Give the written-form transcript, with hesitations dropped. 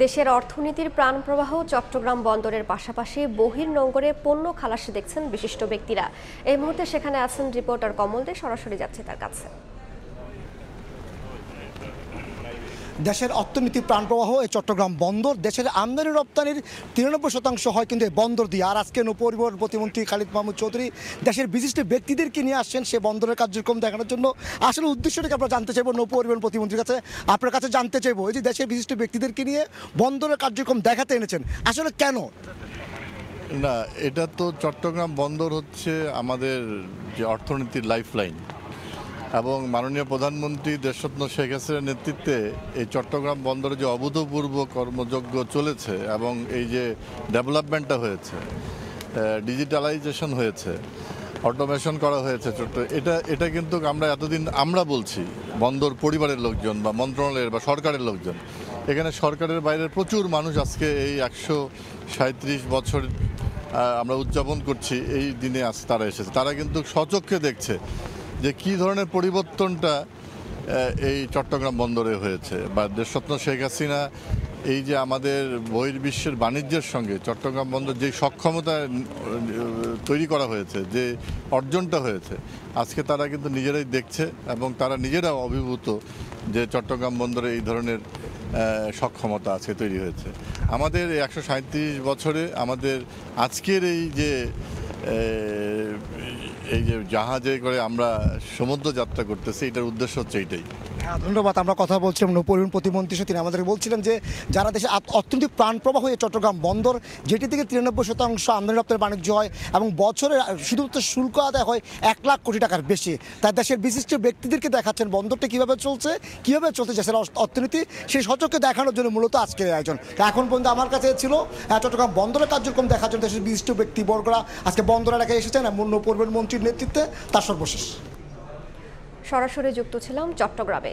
দেশের অর্থনীতির প্রাণপ্রবাহ চট্টগ্রাম বন্দরের পাশাপাশি বহির্নোঙরে পণ্য খালাসি দেখছেন বিশিষ্ট ব্যক্তিরা। এই মুহূর্তে সেখানে আছেন রিপোর্টার কমল দে, সরাসরি যাচ্ছে তার কাছে। দেশের অর্থনীতির প্রাণপ্রবাহ এই চট্টগ্রাম বন্দর, দেশের আমদানি রপ্তানির 93% হয় কিন্তু এই বন্দর দিয়ে। আর আজকে নৌপরিবহন প্রতিমন্ত্রী খালিদ মাহমুদ চৌধুরী দেশের বিশিষ্ট ব্যক্তিদেরকে নিয়ে আসছেন সে বন্দরের কার্যক্রম দেখানোর জন্য। আসলে উদ্দেশ্যটাকে আমরা জানতে চাইবো নৌপরিবহন প্রতিমন্ত্রীর কাছে, আপনার কাছে জানতে চাইবো এই যে দেশের বিশিষ্ট ব্যক্তিদেরকে নিয়ে বন্দরের কার্যক্রম দেখাতে এনেছেন, আসলে কেন? না, এটা তো চট্টগ্রাম বন্দর হচ্ছে আমাদের যে অর্থনীতির লাইফলাইন, এবং মাননীয় প্রধানমন্ত্রী দেশরত্ন শেখ হাসিনার নেতৃত্বে এই চট্টগ্রাম বন্দরে যে অভূতপূর্ব কর্মযজ্ঞ চলেছে এবং এই যে ডেভেলপমেন্টটা হয়েছে, ডিজিটালাইজেশন হয়েছে, অটোমেশন করা হয়েছে এটা কিন্তু আমরা এতদিন বলছি বন্দর পরিবারের লোকজন বা মন্ত্রণালয়ের বা সরকারের লোকজন, এখানে সরকারের বাইরের প্রচুর মানুষ আজকে এই 137 বছর আমরা উদযাপন করছি এই দিনে আজ তারা এসেছে। তারা কিন্তু স্বচক্ষে দেখছে যে কী ধরনের পরিবর্তনটা এই চট্টগ্রাম বন্দরে হয়েছে, বা দেশরত্ন শেখ হাসিনা এই যে আমাদের বহির্বিশ্বের বাণিজ্যের সঙ্গে চট্টগ্রাম বন্দর যে সক্ষমতা তৈরি করা হয়েছে, যে অর্জনটা হয়েছে, আজকে তারা কিন্তু নিজেরাই দেখছে এবং তারা নিজেরাও অভিভূত যে চট্টগ্রাম বন্দরে এই ধরনের সক্ষমতা আজকে তৈরি হয়েছে। আমাদের 137 বছরে আমাদের আজকের এই যে জাহাজে করে আমরা সমুদ্র যাত্রা করতেছি, এটার উদ্দেশ্য হচ্ছে এইটাই। ধন্যবাদ। আমরা কথা বলছিলাম নৌপরিবহন প্রতিমন্ত্রী, তিনি আমাদের বলছিলেন যে যারা দেশে অর্থনৈতিক প্রাণপ্রবাহ হয়ে চট্টগ্রাম বন্দর, যেটি থেকে 93% আমদানি রপ্তানি বাণিজ্য হয় এবং বছরে শুধুমাত্র শুল্ক আদায় হয় 1 লাখ কোটি টাকার বেশি, তাই দেশের বিশিষ্ট ব্যক্তিদেরকে দেখাচ্ছেন বন্দরটা কীভাবে চলছে দেশের অর্থনীতি, সেই সচক্ষে দেখানোর জন্য মূলত আজকের আয়োজন। এখন পর্যন্ত আমার কাছে ছিল চট্টগ্রাম বন্দরের কার্যক্রম দেখার জন্য দেশের বিশিষ্ট ব্যক্তিবর্গরা আজকে বন্দর এলাকায় এসেছেন নৌপরিবহন মন্ত্রীর নেতৃত্বে। তার সর্বশেষ সরাসরি যুক্ত ছিলাম চট্টগ্রামে।